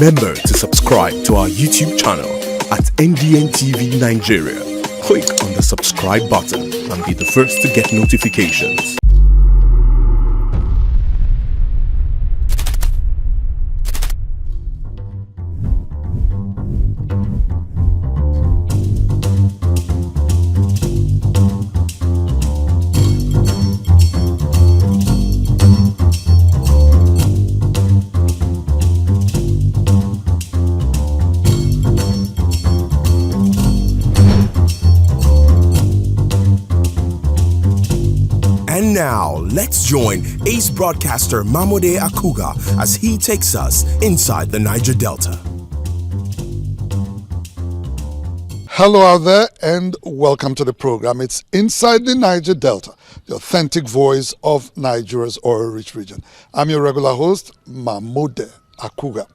Remember to subscribe to our YouTube channel at NDN TV Nigeria. Click on the subscribe button and be the first to get notifications. And now, let's join ace broadcaster MAMODE AKUGHA as he takes us inside the Niger Delta. Hello out there and welcome to the program. It's Inside the Niger Delta, the authentic voice of Nigeria's oil-rich region. I'm your regular host, MAMODE AKUGHA.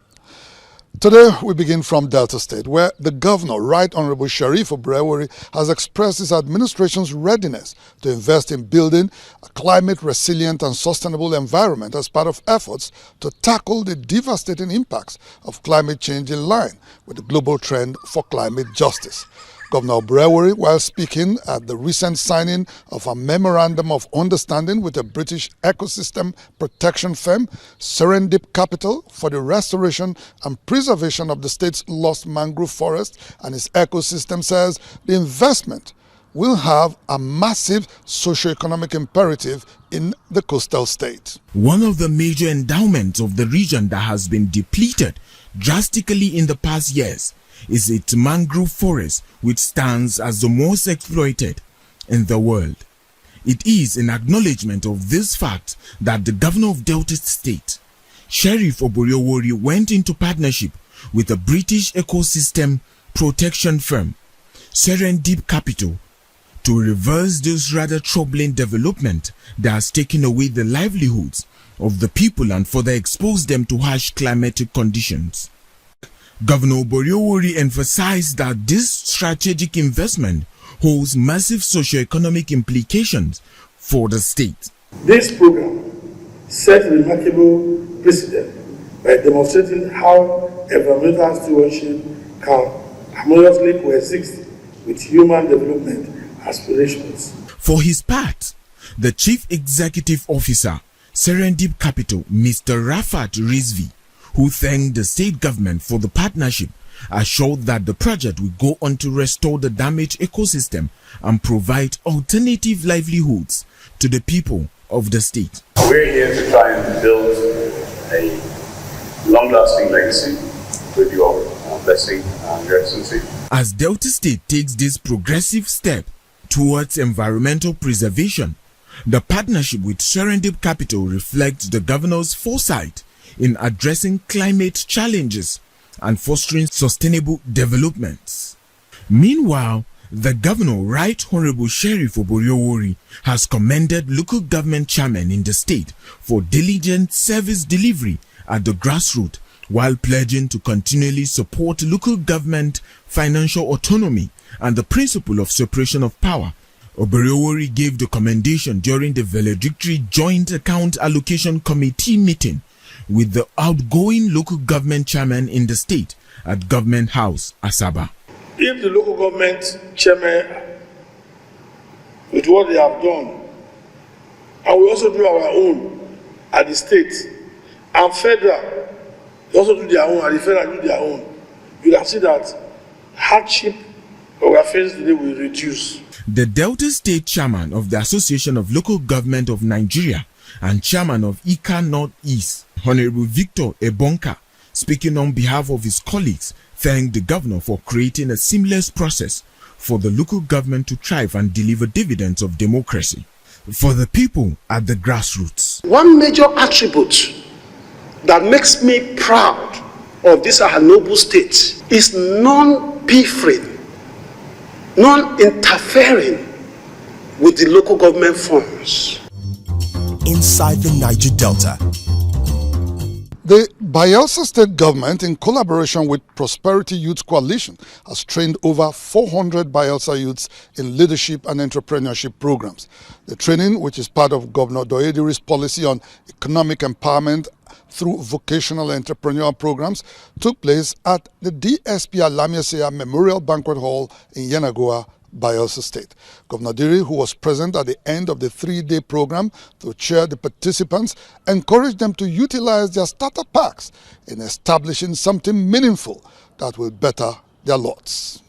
Today, we begin from Delta State, where the governor, Right Honorable Sheriff Obrewori, has expressed his administration's readiness to invest in building a climate-resilient and sustainable environment as part of efforts to tackle the devastating impacts of climate change in line with the global trend for climate justice. Governor Obrewori, while speaking at the recent signing of a memorandum of understanding with a British ecosystem protection firm, Serendip Capital, for the restoration and preservation of the state's lost mangrove forest and its ecosystem, says the investment will have a massive socio-economic imperative in the coastal state. One of the major endowments of the region that has been depleted drastically in the past years is its mangrove forest, which stands as the most exploited in the world. It is in acknowledgement of this fact that the governor of Delta State, Sheriff Obrewori, went into partnership with a British ecosystem protection firm, Serendip Capital, to reverse this rather troubling development that has taken away the livelihoods of the people and further exposed them to harsh climatic conditions. Governor Obrewori emphasized that this strategic investment holds massive socio-economic implications for the state. This program set a remarkable precedent by demonstrating how environmental stewardship can harmoniously coexist with human development aspirations. For his part, the Chief Executive Officer, Serendip Capital, Mr. Rafat Rizvi, who thanked the state government for the partnership, assured that the project will go on to restore the damaged ecosystem and provide alternative livelihoods to the people of the state. We're here to try and build a long-lasting legacy with your blessing and your excellency. As Delta State takes this progressive step towards environmental preservation, the partnership with Serendip Capital reflects the governor's foresight in addressing climate challenges and fostering sustainable developments. Meanwhile, the governor, Right Honorable Sheriff Obrewori, has commended local government chairmen in the state for diligent service delivery at the grassroots, while pledging to continually support local government financial autonomy and the principle of separation of power. Obrewori gave the commendation during the valedictory Joint Account Allocation Committee meeting with the outgoing local government chairman in the state at Government House, Asaba. If the local government chairman, with what they have done, and we also do our own at the state, and federal, they also do their own, and the federal do their own, you can see that hardship we are facing today will reduce. The Delta State chairman of the Association of Local Government of Nigeria and chairman of ICA Northeast, Honorable Victor Ebonka, speaking on behalf of his colleagues, thanked the governor for creating a seamless process for the local government to thrive and deliver dividends of democracy for the people at the grassroots. One major attribute that makes me proud of this our noble state is non-pilfering, non-interfering with the local government funds. Inside the Niger Delta. The Bayelsa State Government, in collaboration with Prosperity Youth Coalition, has trained over 400 Bayelsa youths in leadership and entrepreneurship programs. The training, which is part of Governor Doyediri's policy on economic empowerment through vocational entrepreneurial programs, took place at the DSP Alamiaseya Memorial Banquet Hall in Yenagoa, Bayelsa State. Governor Diri, who was present at the end of the 3-day program to chair the participants, encouraged them to utilize their starter packs in establishing something meaningful that will better their lots.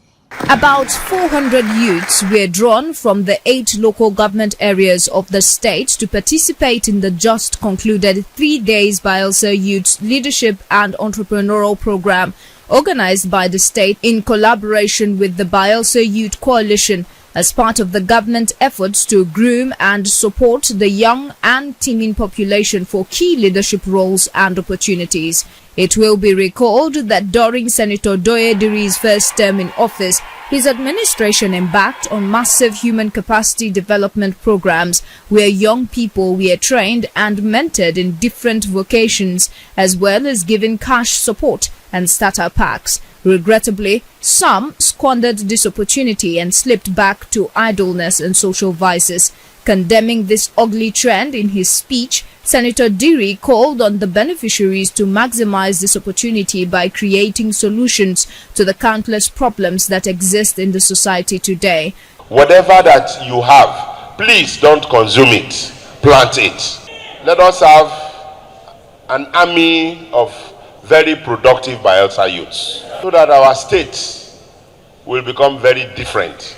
About 400 youths were drawn from the 8 local government areas of the state to participate in the just concluded 3 days Bayelsa Youth Leadership and Entrepreneurial Program, organized by the state in collaboration with the Bayelsa Youth Coalition as part of the government efforts to groom and support the young and teeming population for key leadership roles and opportunities. It will be recalled that during Senator Doyediri's first term in office, his administration embarked on massive human capacity development programs where young people were trained and mentored in different vocations, as well as given cash support and starter packs. Regrettably, some squandered this opportunity and slipped back to idleness and social vices. Condemning this ugly trend in his speech, Senator Diri called on the beneficiaries to maximize this opportunity by creating solutions to the countless problems that exist in the society today. Whatever that you have, please don't consume it, plant it. Let us have an army of very productive Bayelsa youths so that our state will become very different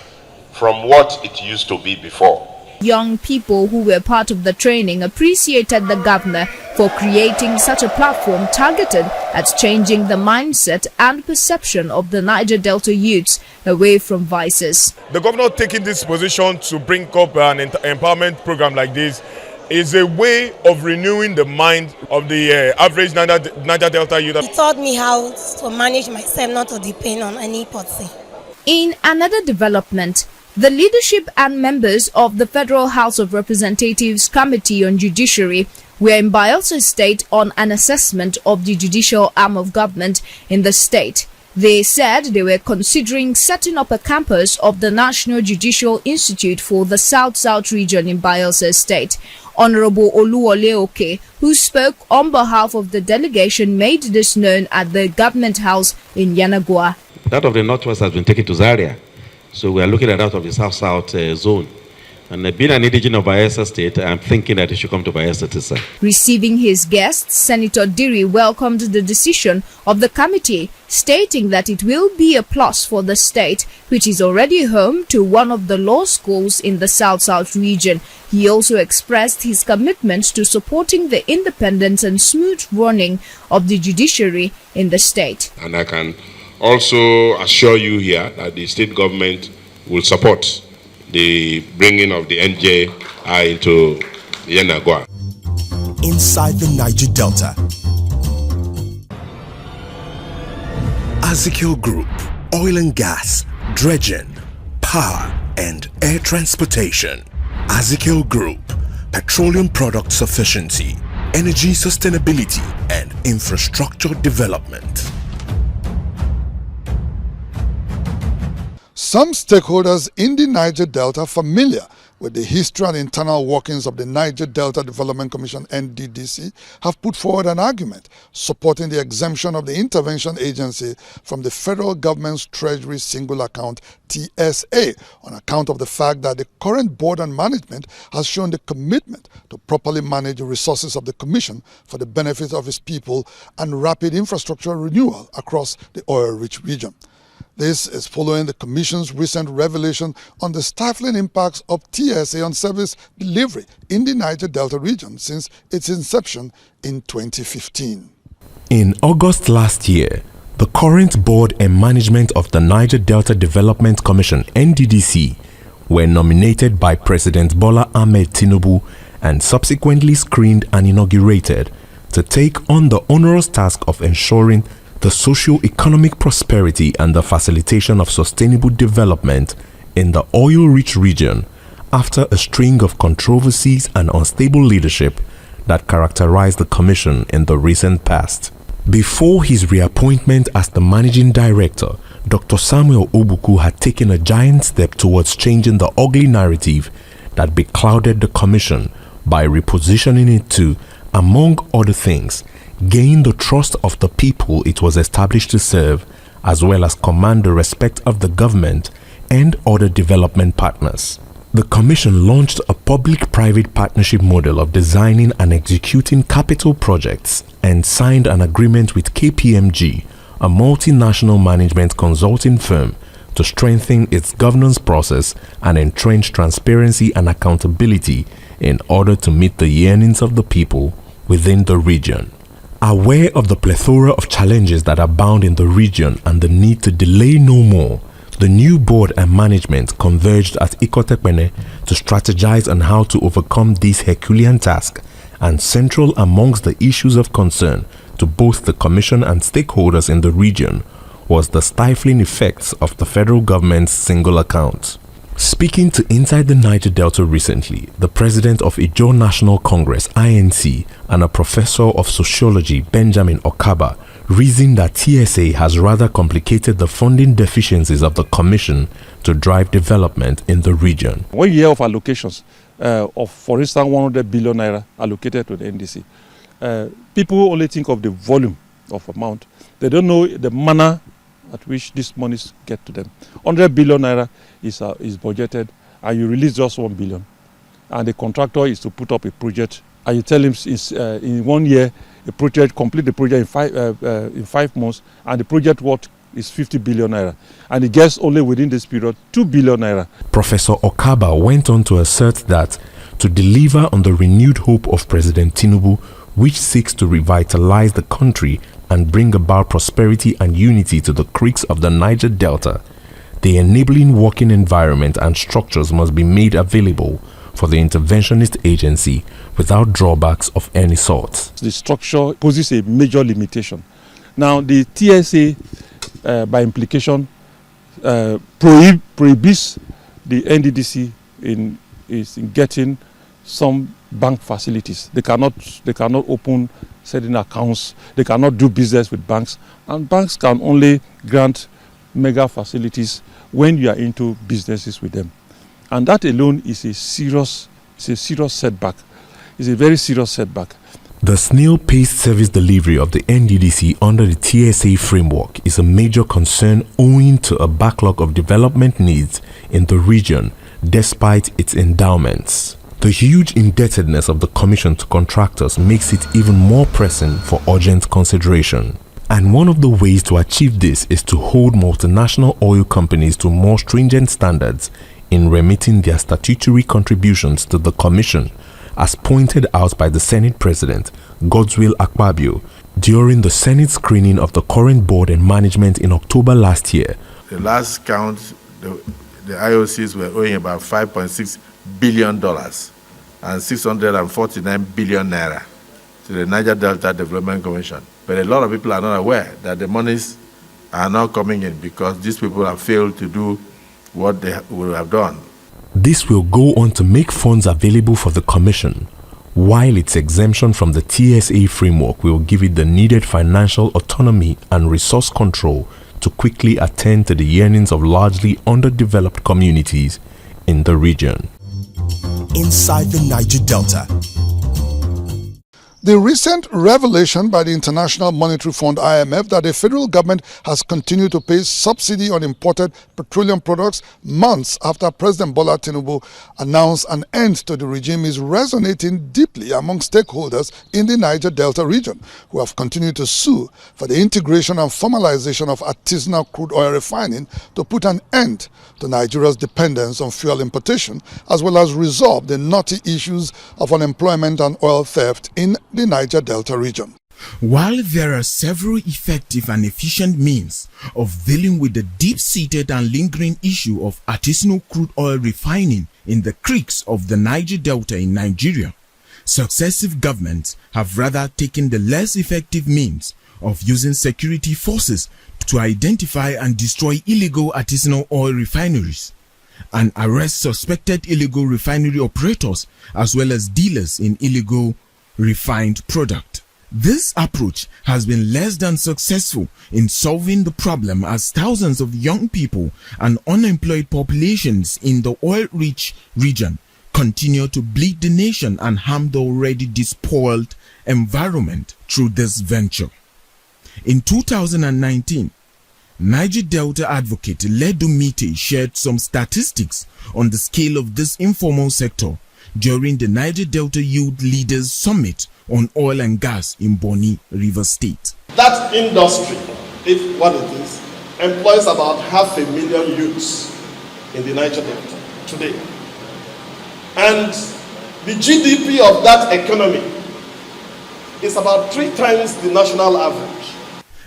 from what it used to be before. Young people who were part of the training appreciated the governor for creating such a platform targeted at changing the mindset and perception of the Niger Delta youths away from vices. The governor taking this position to bring up an empowerment program like this is a way of renewing the mind of the average Niger Delta youth. He taught me how to manage myself, not to depend on any party. In another development, the leadership and members of the Federal House of Representatives Committee on Judiciary were in Bayelsa State on an assessment of the judicial arm of government in the state. They said they were considering setting up a campus of the National Judicial Institute for the South-South region in Bayelsa State. Honorable Oluwole Oke, who spoke on behalf of the delegation, made this known at the government house in Yenagoa. That of the Northwest has been taken to Zaria. So we are looking at that of the South-South zone. And being an indigenous of Bayelsa State, I'm thinking that it should come to Bayelsa Tisa. Receiving his guests, Senator Diri welcomed the decision of the committee, stating that it will be a plus for the state, which is already home to one of the law schools in the South-South region. He also expressed his commitment to supporting the independence and smooth running of the judiciary in the state. And I can also assure you here that the state government will support the bringing of the NJI into Yenagoa. Inside the Niger Delta, Azikil Group, oil and gas, dredging, power and air transportation. Azikil Group, petroleum product sufficiency, energy sustainability and infrastructure development. Some stakeholders in the Niger Delta familiar with the history and internal workings of the Niger Delta Development Commission (NDDC) have put forward an argument supporting the exemption of the intervention agency from the federal government's Treasury Single Account (TSA) on account of the fact that the current board and management has shown the commitment to properly manage the resources of the commission for the benefit of its people and rapid infrastructure renewal across the oil-rich region. This is following the Commission's recent revelation on the stifling impacts of TSA on service delivery in the Niger Delta region since its inception in 2015. In August last year, the current board and management of the Niger Delta Development Commission (NDDC) were nominated by President Bola Ahmed Tinubu and subsequently screened and inaugurated to take on the onerous task of ensuring the socio-economic prosperity and the facilitation of sustainable development in the oil-rich region after a string of controversies and unstable leadership that characterized the Commission in the recent past. Before his reappointment as the managing director, Dr. Samuel Obuku had taken a giant step towards changing the ugly narrative that beclouded the commission by repositioning it to, among other things, gain the trust of the people it was established to serve, as well as command the respect of the government and other development partners. The commission launched a public-private partnership model of designing and executing capital projects and signed an agreement with KPMG, a multinational management consulting firm, to strengthen its governance process and entrench transparency and accountability in order to meet the yearnings of the people within the region. Aware of the plethora of challenges that abound in the region and the need to delay no more, the new board and management converged at Ikotekpene to strategize on how to overcome this Herculean task, and central amongst the issues of concern to both the commission and stakeholders in the region was the stifling effects of the federal government's single account. Speaking to Inside the Niger Delta recently, the president of Ijaw National Congress (INC) and a professor of sociology, Benjamin Okaba, reasoned that TSA has rather complicated the funding deficiencies of the commission to drive development in the region. 1 year of allocations of, for instance, 100 billion naira allocated to the NDC. People only think of the volume of amount. They don't know the manner at which these monies get to them. 100 billion naira is budgeted, and you release just 1 billion. And the contractor is to put up a project, and you tell him in 1 year, a project, complete the project in 5 months, and the project worth is 50 billion naira. And he gets only within this period 2 billion naira. Professor Okaba went on to assert that to deliver on the renewed hope of President Tinubu, which seeks to revitalize the country and bring about prosperity and unity to the creeks of the Niger Delta, the enabling working environment and structures must be made available for the interventionist agency without drawbacks of any sort. The structure poses a major limitation. Now, the TSA, by implication, prohibits the NDDC in getting some bank facilities. They cannot open certain accounts. They cannot do business with banks, and banks can only grant mega facilities when you are into businesses with them, and that alone is a serious setback. It's a very serious setback. The snail-paced service delivery of the NDDC under the TSA framework is a major concern owing to a backlog of development needs in the region despite its endowments. The huge indebtedness of the Commission to contractors makes it even more pressing for urgent consideration. And one of the ways to achieve this is to hold multinational oil companies to more stringent standards in remitting their statutory contributions to the Commission, as pointed out by the Senate President, Godswill Akpabio, during the Senate screening of the current board and management in October last year. The last count, the IOCs were owing about $5.6 billion and 649 billion naira to the Niger Delta Development Commission. But a lot of people are not aware that the monies are not coming in because these people have failed to do what they would have done. This will go on to make funds available for the Commission, while its exemption from the TSA framework will give it the needed financial autonomy and resource control to quickly attend to the yearnings of largely underdeveloped communities in the region. Inside the Niger Delta. The recent revelation by the International Monetary Fund (IMF) that the federal government has continued to pay subsidy on imported petroleum products months after President Bola Tinubu announced an end to the regime is resonating deeply among stakeholders in the Niger Delta region, who have continued to sue for the integration and formalization of artisanal crude oil refining to put an end to Nigeria's dependence on fuel importation, as well as resolve the knotty issues of unemployment and oil theft in the Niger Delta region. While there are several effective and efficient means of dealing with the deep-seated and lingering issue of artisanal crude oil refining in the creeks of the Niger Delta in Nigeria, successive governments have rather taken the less effective means of using security forces to identify and destroy illegal artisanal oil refineries and arrest suspected illegal refinery operators as well as dealers in illegal refined product. This approach has been less than successful in solving the problem, as thousands of young people and unemployed populations in the oil-rich region continue to bleed the nation and harm the already despoiled environment through this venture. In 2019, Niger Delta advocate Ledu Mite shared some statistics on the scale of this informal sector during the Niger Delta Youth Leaders Summit on oil and gas in Bonny, River State. That industry, if what it is, employs about 500,000 youths in the Niger Delta today. And the GDP of that economy is about 3 times the national average.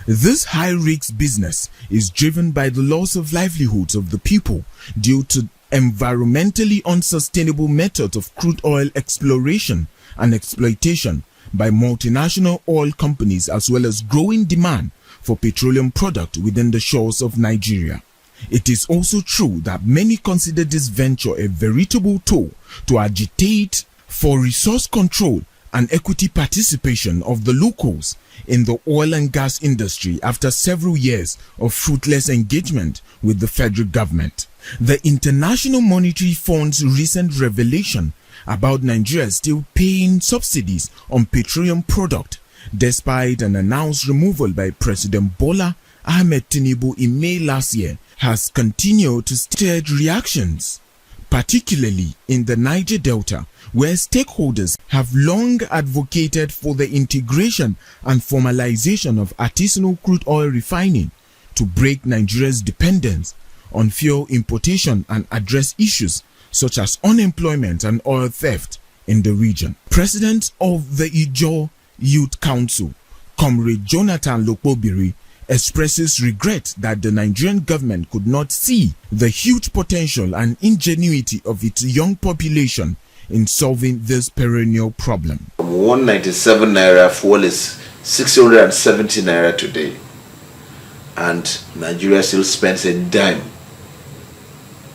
This high-risk business is driven by the loss of livelihoods of the people due to environmentally unsustainable methods of crude oil exploration and exploitation by multinational oil companies, as well as growing demand for petroleum products within the shores of Nigeria. It is also true that many consider this venture a veritable tool to agitate for resource control and equity participation of the locals in the oil and gas industry after several years of fruitless engagement with the federal government. The International Monetary Fund's recent revelation about Nigeria still paying subsidies on petroleum product despite an announced removal by President Bola Ahmed Tinubu in May last year has continued to stir reactions, particularly in the Niger Delta, where stakeholders have long advocated for the integration and formalization of artisanal crude oil refining to break Nigeria's dependence on fuel importation and address issues such as unemployment and oil theft in the region. President of the Ijaw Youth Council, Comrade Jonathan Lokpobiri, expresses regret that the Nigerian government could not see the huge potential and ingenuity of its young population in solving this perennial problem. 197 naira fuel is 670 naira today, and Nigeria still spends a dime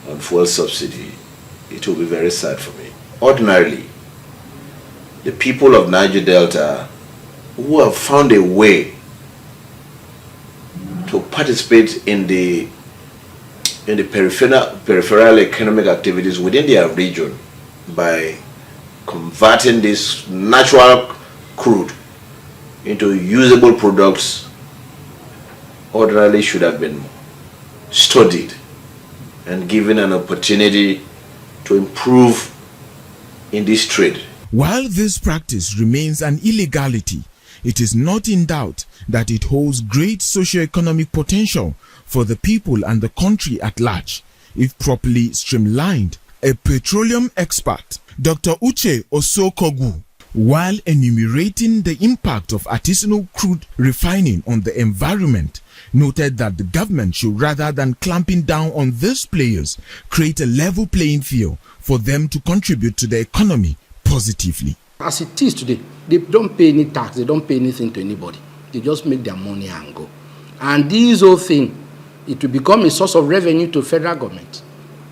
on fuel subsidy. It will be very sad for me. Ordinarily, the people of Niger Delta who have found a way to participate in the peripheral economic activities within their region by converting this natural crude into usable products ordinarily should have been studied and given an opportunity to improve in this trade. While this practice remains an illegality, it is not in doubt that it holds great socio-economic potential for the people and the country at large, if properly streamlined. A petroleum expert, Dr. Uche Osokogu, while enumerating the impact of artisanal crude refining on the environment, noted that the government should, rather than clamping down on these players, create a level playing field for them to contribute to the economy positively. As it is today, they don't pay any tax, they don't pay anything to anybody. They just make their money and go. And this whole thing, it will become a source of revenue to federal government.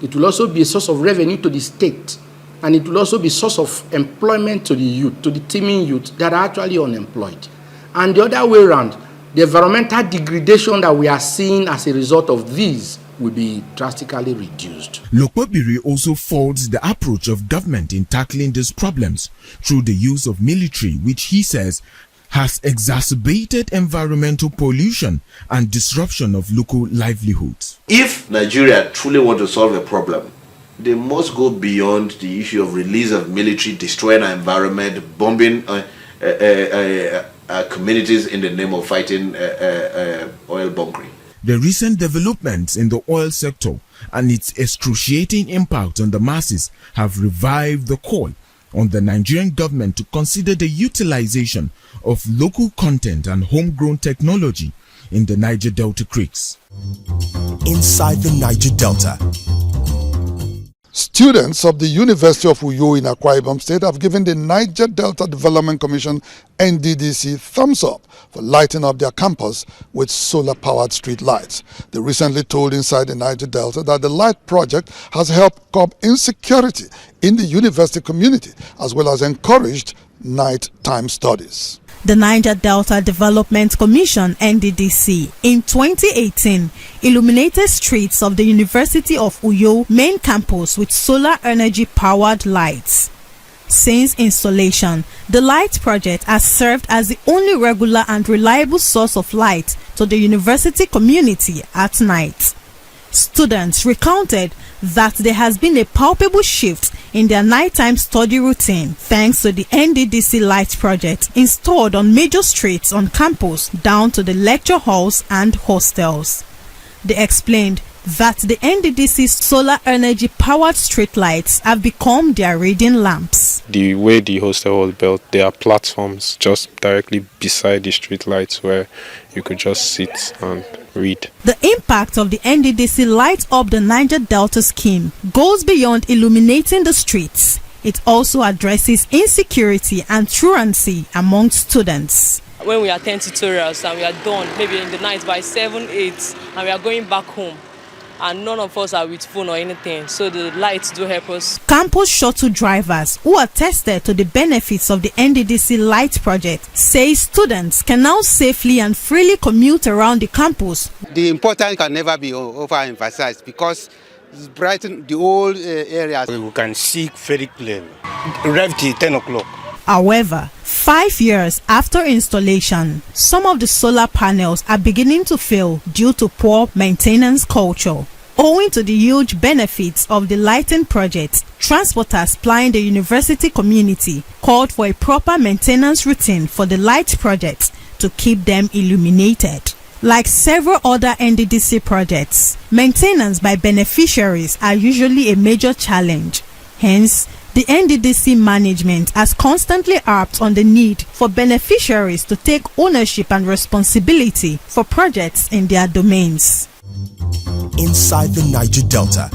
It will also be a source of revenue to the state. And it will also be a source of employment to the youth, to the teeming youth that are actually unemployed. And the other way around, the environmental degradation that we are seeing as a result of these will be drastically reduced. Lokpobiri also faults the approach of government in tackling these problems through the use of military, which he says has exacerbated environmental pollution and disruption of local livelihoods. If Nigeria truly wants to solve a problem, they must go beyond the issue of release of military, destroying our environment, bombing communities in the name of fighting oil bunkering. The recent developments in the oil sector and its excruciating impact on the masses have revived the call on the Nigerian government to consider the utilization of local content and homegrown technology in the Niger Delta creeks. Inside the Niger Delta. Students of the University of Uyo in Akwa Ibom State have given the Niger Delta Development Commission NDDC thumbs up for lighting up their campus with solar-powered street lights. They recently told Inside the Niger Delta that the light project has helped curb insecurity in the university community as well as encouraged nighttime studies. The Niger Delta Development Commission (NDDC) in 2018 illuminated streets of the University of Uyo main campus with solar energy powered lights. Since installation, the light project has served as the only regular and reliable source of light to the university community at night. Students recounted that there has been a palpable shift in their nighttime study routine thanks to the NDDC light project installed on major streets on campus down to the lecture halls and hostels. They explained that the NDDC's solar energy powered street lights have become their reading lamps. The way the hostel was built, there are platforms just directly beside the street lights where you could just sit and read. The impact of the NDDC Light Up the Niger Delta scheme goes beyond illuminating the streets. It also addresses insecurity and truancy among students. When we attend tutorials and we are done, maybe in the night by 7, 8, and we are going back home, and none of us are with phone or anything, so the lights do help us. Campus shuttle drivers who attested to the benefits of the NDDC Light project say students can now safely and freely commute around the campus. The importance can never be overemphasized because it's brightened the whole area. We can see very clearly. Rev till 10 o'clock. However, 5 years after installation, some of the solar panels are beginning to fail due to poor maintenance culture. Owing to the huge benefits of the lighting project, transporters plying the university community called for a proper maintenance routine for the light project to keep them illuminated. Like several other NDDC projects, maintenance by beneficiaries are usually a major challenge. Hence, the NDDC management has constantly harped on the need for beneficiaries to take ownership and responsibility for projects in their domains. Inside the Niger Delta.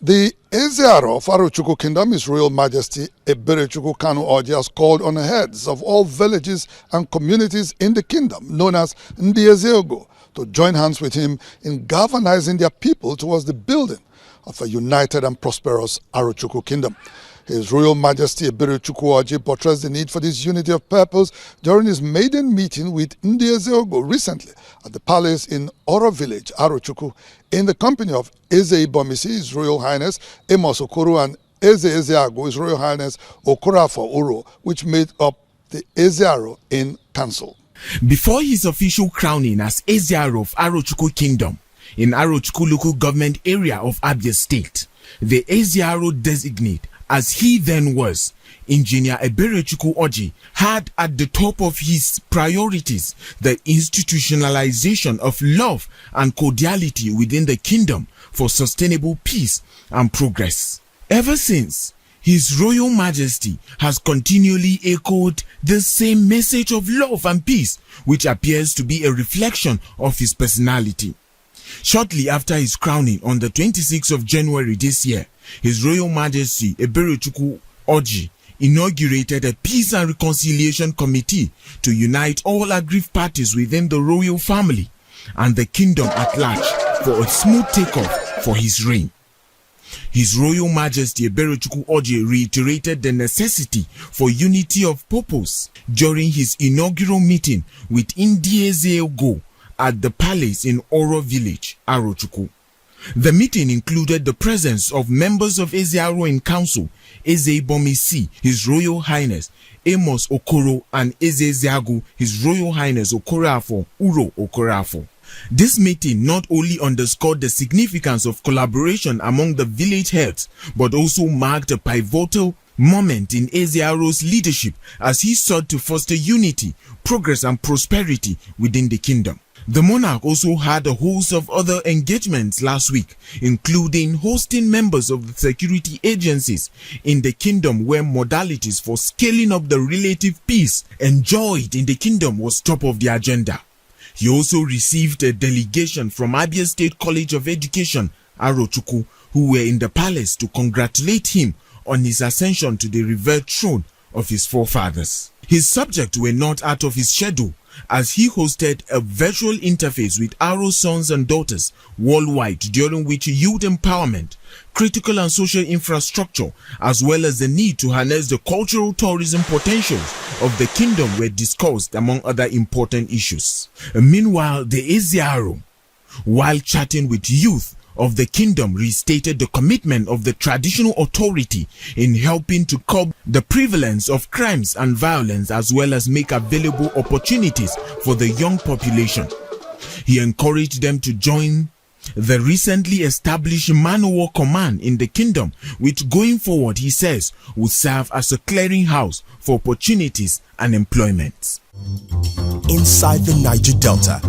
The Ezearo of Arochukwu Kingdom, His Royal Majesty Eberechukwu Kanu Oji, has called on the heads of all villages and communities in the kingdom, known as Ndi Ezeogo, to join hands with him in galvanizing their people towards the building of a united and prosperous Arochukwu Kingdom. His Royal Majesty Eberechukwu Oji portrays the need for this unity of purpose during his maiden meeting with Ndi Ezeogo recently at the palace in Oro Village, Arochukwu, in the company of Eze Ibomisi, His Royal Highness Amos Okoro, and Eze Ezeago, His Royal Highness Okorafor Uro, which made up the Ezearo in council. Before his official crowning as Ezearo of Arochukwu Kingdom, in Arochukwu local government area of Abia State, the Ezearo designate, as he then was, Engineer Eberechukwu Oji, had at the top of his priorities the institutionalization of love and cordiality within the kingdom for sustainable peace and progress. Ever since, His Royal Majesty has continually echoed the same message of love and peace, which appears to be a reflection of his personality. Shortly after his crowning on the 26th of January this year, His Royal Majesty Eberechukwu Oji inaugurated a Peace and Reconciliation Committee to unite all aggrieved parties within the royal family and the kingdom at large for a smooth takeoff for his reign. His Royal Majesty Eberechukwu Oji reiterated the necessity for unity of purpose during his inaugural meeting with Ndi Ezeogo at the palace in Oro Village, Arochukwu. The meeting included the presence of members of Ezearo in council, Eze Ibomisi, His Royal Highness Amos Okoro, and Eze Ezeago, His Royal Highness Okorafor Uro Okorafor. This meeting not only underscored the significance of collaboration among the village heads, but also marked a pivotal moment in Ezearo's leadership as he sought to foster unity, progress, and prosperity within the kingdom. The monarch also had a host of other engagements last week, including hosting members of the security agencies in the kingdom, where modalities for scaling up the relative peace enjoyed in the kingdom was top of the agenda. He also received a delegation from Abia State College of Education, Arochukwu, who were in the palace to congratulate him on his ascension to the revered throne of his forefathers. His subjects were not out of his schedule, as he hosted a virtual interface with Aro sons and daughters worldwide, during which youth empowerment, critical and social infrastructure, as well as the need to harness the cultural tourism potentials of the kingdom were discussed, among other important issues. Meanwhile, the Eziaro, while chatting with youth of the kingdom, restated the commitment of the traditional authority in helping to curb the prevalence of crimes and violence, as well as make available opportunities for the young population. He encouraged them to join the recently established Man-O-War Command in the kingdom, which going forward, he says, will serve as a clearinghouse for opportunities and employment. Inside the Niger Delta.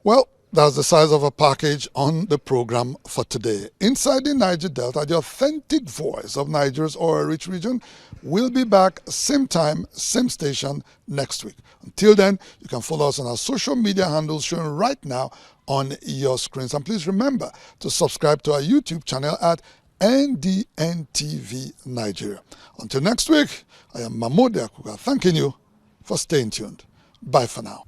Well, that's the size of a package on the program for today. Inside the Niger Delta, the authentic voice of Niger's oil-rich region will be back same time, same station next week. Until then, you can follow us on our social media handles shown right now on your screens. And please remember to subscribe to our YouTube channel at NDNTV Nigeria. Until next week, I am MAMODE AKUGHA, thanking you for staying tuned. Bye for now.